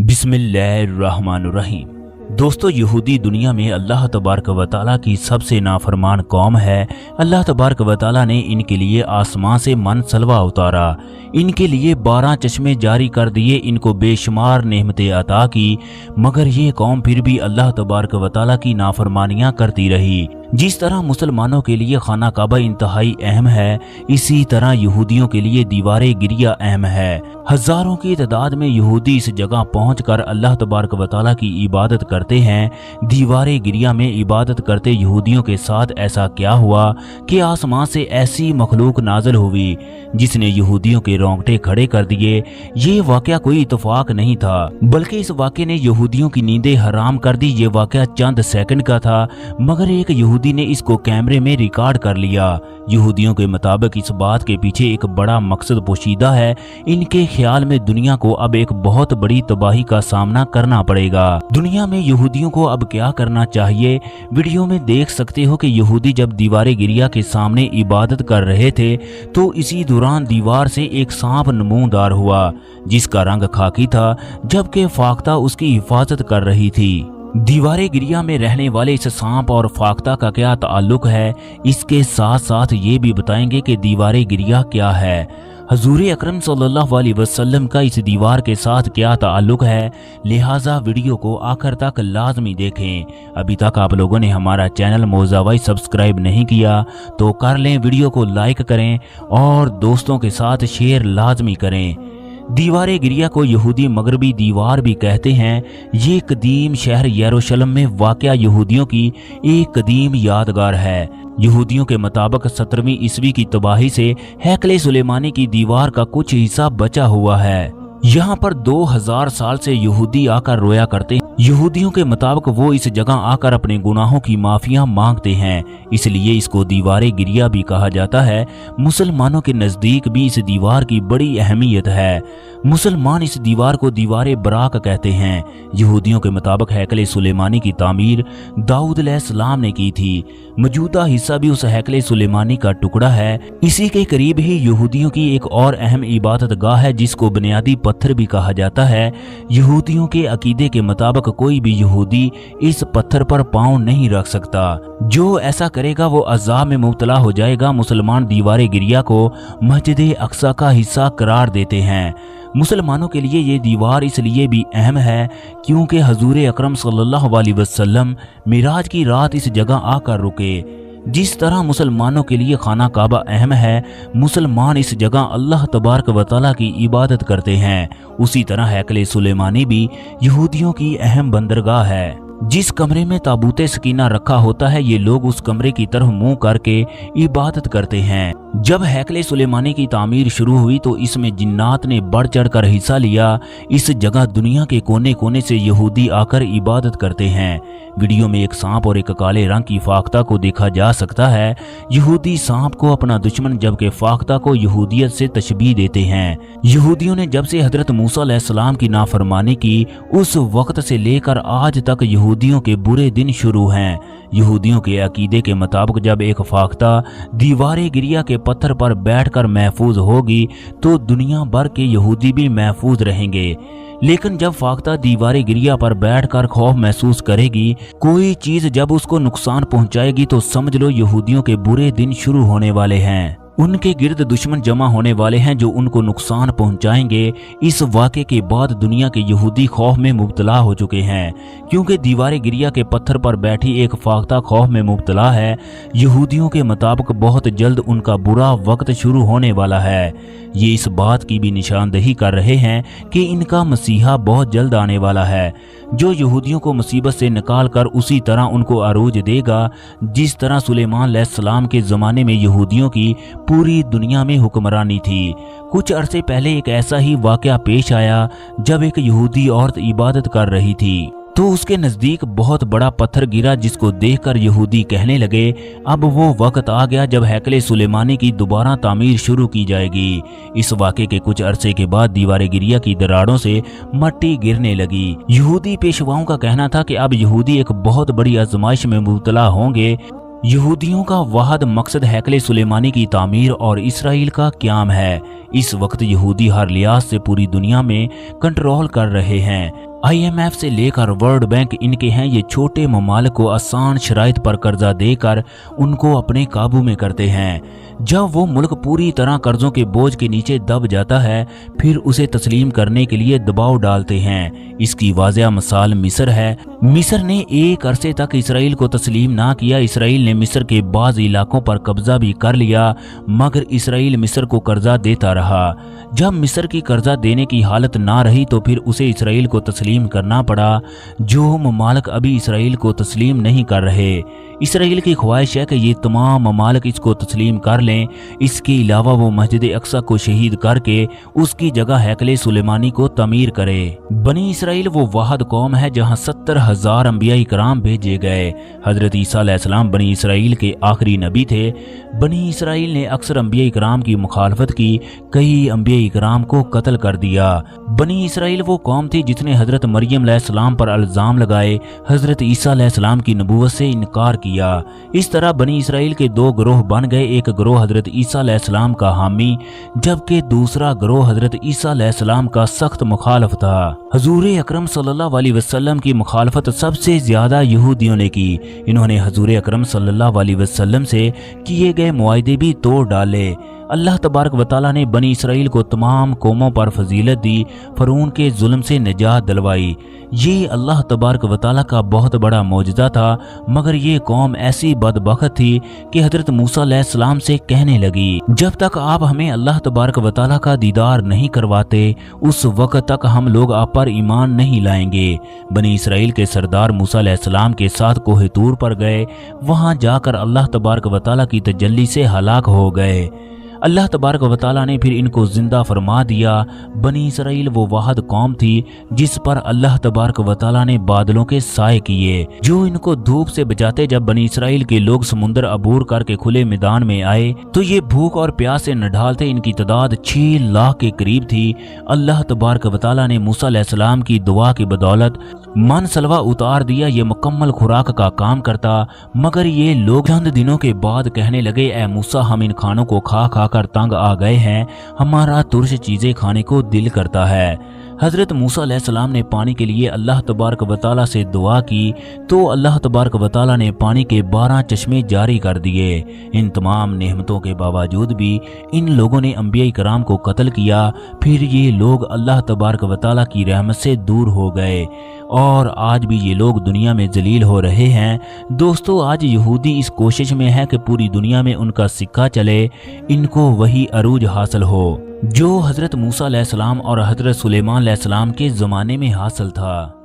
बिस्मिल्लाहिर्रहमानिर्रहीम। दोस्तों, यहूदी दुनिया में अल्लाह तबारक व तआला की सबसे नाफरमान कौम है। अल्लाह तबारक व तआला ने इनके लिए आसमां से मन सलवा उतारा, इनके लिए 12 चश्मे जारी कर दिए, इनको बेशुमार नेमतें अता की, मगर ये कौम फिर भी अल्लाह तबारक व तआला की नाफरमानियां करती रही। जिस तरह मुसलमानों के लिए खाना काबा इंतहाई अहम है, इसी तरह यहूदियों के लिए दीवारे गिरिया अहम है। हजारों की तादाद में यहूदी इस जगह पहुंचकर अल्लाह तबारक व तआला की इबादत करते हैं। दीवारे गिरिया में इबादत करते यहूदियों के साथ ऐसा क्या हुआ कि आसमां से ऐसी मखलूक नाज़िल हुई जिसने यहूदियों के रोंगटे खड़े कर दिए। ये वाकया कोई इत्तेफाक नहीं था, बल्कि इस वाकये ने यहूदियों की नींदें हराम कर दी। ये वाकया चंद सेकंड का था, मगर एक यहूदी ने इसको कैमरे में रिकॉर्ड कर लिया। यहूदियों के मुताबिक इस बात के पीछे एक बड़ा मकसद पोशीदा है। इनके ख्याल में दुनिया को अब एक बहुत बड़ी तबाही का सामना करना पड़ेगा। दुनिया में यहूदियों को अब क्या करना चाहिए, वीडियो में देख सकते हो कि यहूदी जब दीवारे गिरिया के सामने इबादत कर रहे थे तो इसी दौरान दीवार से एक सांप नमूदार हुआ जिसका रंग खाकी था, जबकि फाख्ता उसकी हिफाजत कर रही थी। दीवारे गिरिया में रहने वाले इस सांप और फाख्ता का क्या ताल्लुक है, इसके साथ साथ ये भी बताएंगे कि दीवारे गिरिया क्या है, हजूर अकरम सल्लल्लाहु अलैहि वसल्लम का इस दीवार के साथ क्या ताल्लुक है। लिहाजा वीडियो को आखिर तक लाजमी देखें। अभी तक आप लोगों ने हमारा चैनल मौज़ावाई सब्सक्राइब नहीं किया तो कर लें, वीडियो को लाइक करें और दोस्तों के साथ शेयर लाजमी करें। दीवारे गिरिया को यहूदी मगरबी दीवार भी कहते हैं। ये कदीम शहर यरूशलेम में वाक़या यहूदियों की एक कदीम यादगार है। यहूदियों के मुताबिक 17वीं ईस्वी की तबाही से हैकले सुलेमानी की दीवार का कुछ हिस्सा बचा हुआ है। यहाँ पर 2000 साल से यहूदी आकर रोया करते हैं। यहूदियों के मुताबिक वो इस जगह आकर अपने गुनाहों की माफिया मांगते हैं, इसलिए इसको दीवारे गिरिया भी कहा जाता है। मुसलमानों के नजदीक भी इस दीवार की बड़ी अहमियत है। मुसलमान इस दीवार को दीवारे बराक कहते हैं। यहूदियों के मुताबिक हैकले सुलेमानी की तामीर दाऊद अलैहिस्सलाम ने की थी। मौजूदा हिस्सा भी उस हैकले सुलेमानी का टुकड़ा है। इसी के करीब ही यहूदियों की एक और अहम इबादत गाह है जिसको बुनियादी पत्थर भी कहा जाता है। यहूदियों के अकीदे के मुताबिक कोई भी यहूदी इस पत्थर पर पांव नहीं रख सकता। जो ऐसा करेगा वो अज़ाब में मुब्तला हो जाएगा। मुसलमान दीवारे गिरिया को मस्जिद अक्सा का हिस्सा करार देते हैं। मुसलमानों के लिए ये दीवार इसलिए भी अहम है क्योंकि हजूर अकरम सल्लल्लाहु अलैहि वसल्लम मिराज की रात इस जगह आकर रुके। जिस तरह मुसलमानों के लिए खाना काबा अहम है, मुसलमान इस जगह अल्लाह तबारक व तआला की इबादत करते हैं। उसी तरह हैकले सुलेमानी भी यहूदियों की अहम बंदरगाह है। जिस कमरे में ताबूते सकीना रखा होता है, ये लोग उस कमरे की तरफ मुंह करके इबादत करते हैं। जब हैकले सुलेमानी की तामीर शुरू हुई तो इसमें जिन्नात ने बढ़ चढ़ कर हिस्सा लिया। इस जगह दुनिया के कोने कोने से यहूदी आकर इबादत करते हैं। वीडियो में एक सांप और एक काले रंग की फाख्ता को देखा जा सकता है। यहूदी सांप को अपना दुश्मन जबकि फाख्ता को यहूदियत से तशबीह देते हैं। यहूदियों ने जब से हजरत मूसा अलैहिस्सलाम की नाफरमानी की, उस वक्त से लेकर आज तक यहूदियों के बुरे दिन शुरू हैं। यहूदियों के अकीदे के मुताबिक जब एक फाख्ता दीवारे गिरिया के पत्थर पर बैठकर महफूज होगी तो दुनिया भर के यहूदी भी महफूज रहेंगे। लेकिन जब फाख्ता दीवारे गिरिया पर बैठकर खौफ महसूस करेगी, कोई चीज जब उसको नुकसान पहुंचाएगी, तो समझ लो यहूदियों के बुरे दिन शुरू होने वाले हैं। उनके गिर्द दुश्मन जमा होने वाले हैं जो उनको नुकसान पहुंचाएंगे। इस वाक़े के बाद दुनिया के यहूदी खौफ में मुब्तला हो चुके हैं क्योंकि दीवारे गिरिया के पत्थर पर बैठी एक फाख्ता खौफ में मुब्तला है। यहूदियों के मुताबिक बहुत जल्द उनका बुरा वक्त शुरू होने वाला है। ये इस बात की भी निशानदही कर रहे हैं कि इनका मसीहा बहुत जल्द आने वाला है जो यहूदियों को मुसीबत से निकाल कर उसी तरह उनको अरूज देगा जिस तरह सुलेमान अलैहिस्सलाम के ज़माने में यहूदियों की पूरी दुनिया में हुक्मरानी थी। कुछ अरसे पहले एक ऐसा ही वाकया पेश आया जब एक यहूदी औरत इबादत कर रही थी तो उसके नजदीक बहुत बड़ा पत्थर गिरा जिसको देखकर यहूदी कहने लगे अब वो वक्त आ गया जब हैकले सुलेमानी की दोबारा तामीर शुरू की जाएगी। इस वाक़े के कुछ अरसे के बाद दीवारे गिरिया की दरारों से मट्टी गिरने लगी। यहूदी पेशवाओं का कहना था कि अब यहूदी एक बहुत बड़ी आजमाइश में मुब्तला होंगे। यहूदियों का वाहद मकसद हैकले सुलेमानी की तामीर और इसराइल का क़याम है। इस वक्त यहूदी हर लिहाज से पूरी दुनिया में कंट्रोल कर रहे हैं। IMF से लेकर वर्ल्ड बैंक इनके हैं। ये छोटे ममालिक को आसान शराइत पर कर्जा देकर उनको अपने काबू में करते हैं। जब वो मुल्क पूरी तरह कर्जों के बोझ के नीचे दब जाता है फिर उसे तस्लीम करने के लिए दबाव डालते हैं। इसकी वाज़ेह मिसाल मिस्र है। मिस्र ने एक अरसे तक इसराइल को तस्लीम ना किया। इसराइल ने मिस्र के बाज़ इलाकों पर कब्जा भी कर लिया, मगर इसराइल मिस्र को कर्जा देता रहा। जब मिस्र की कर्जा देने की हालत ना रही तो फिर उसे इसराइल को तस्लीम करना पड़ा। जो ममालिक अभी इसराइल को तस्लीम नहीं कर रहे, इसराइल की ख्वाहिश है कि ये तमाम ममालिक इसको तस्लीम कर लें। इसके अलावा वो मस्जिद अक्सा को शहीद करके उसकी जगह हैकले सुलेमानी को तमीर करे। बनी इसराइल वो वाहिद कौम है जहाँ 70,000 अंबिया इकराम भेजे गए। हजरत ईसा अलैहिस्सलाम बनी इसराइल के आखिरी नबी थे। बनी इसराइल ने अक्सर अंबिया इकराम की मुखालफत की, कई अंबिया इकराम को कत्ल कर दिया। बनी इसराइल वो कौम थी जिसने हजरत मरियम अलैहिस्सलाम पर इल्जाम लगाए, हजरत ईसा अलैहिस्सलाम की नबूवत से इनकार किया। इस तरह बनी इसराइल के दो ग्रोह बन गए। एक ग्रोह हजरत ईसा अलैहिस्सलाम का हामी, जबकि दूसरा ग्रोह हजरत ईसा अलैहिस्सलाम का सख्त मुखालिफ था। हजूर अकरम सल्लल्लाहु अलैहि वसल्लम की मुखालफत सबसे ज्यादा यहूदियों ने की। इन्होंने हजूर अकरम सल्लल्लाहु अलैहि वसल्लम से किए गए मुआहदे भी तोड़ डाले। अल्लाह तबारक व तआला ने बनी इसराइल को तमाम कौमों पर फजीलत दी, फ़िरौन के जुल्म से निजात दिलवाई। ये अल्लाह तबारक व तआला का बहुत बड़ा मौजज़ा था, मगर ये कौम ऐसी बदबख्त थी कि हजरत मूसा अलैहिस्सलाम से कहने लगी, जब तक आप हमें अल्लाह तबारक व तआला का दीदार नहीं करवाते उस वक्त तक हम लोग आप पर ईमान नहीं लाएंगे। बनी इसराइल के सरदार मूसा अलैहिस्सलाम के साथ कोहे तूर पर गए। वहां जाकर अल्लाह तबारक व तआला की तजल्ली से हलाक हो गए। अल्लाह तबारक व तआला ने फिर इनको जिंदा फरमा दिया। बनी इसराइल वो वाहिद कौम थी जिस पर अल्लाह तबारक व तआला ने बादलों के साए किए जो इनको धूप से बचाते। जब बनी इसराइल के लोग समुद्र अबूर करके खुले मैदान में आए तो ये भूख और प्यास से नढालते। इनकी तादाद 6 लाख के करीब थी। अल्लाह तबारक व तआला ने मूसा अलैहिस्सलाम की दुआ की बदौलत मन सलवा उतार दिया। ये मुकम्मल खुराक का काम करता, मगर ये लोग चंद दिनों के बाद कहने लगे, ए मूसा, हम इन खानों को खा खा कर तंग आ गए हैं, हमारा तुर्श चीजें खाने को दिल करता है। हजरत मूसा अलैहिस्सलाम ने पानी के लिए अल्लाह तबारक व तआला से दुआ की तो अल्लाह तबारक व तआला ने पानी के 12 चश्मे जारी कर दिए। इन तमाम नेमतों के बावजूद भी इन लोगों ने अंबिया इकराम को कत्ल किया। फिर ये लोग अल्लाह तबारक व तआला की रहमत से दूर हो गए और आज भी ये लोग दुनिया में जलील हो रहे हैं। दोस्तों, आज यहूदी इस कोशिश में है कि पूरी दुनिया में उनका सिक्का चले, इनको वही अरूज हासिल हो जो हजरत मूसा अलैहिस्सलाम और हजरत सुलेमान अलैहिस्सलाम के ज़माने में हासिल था।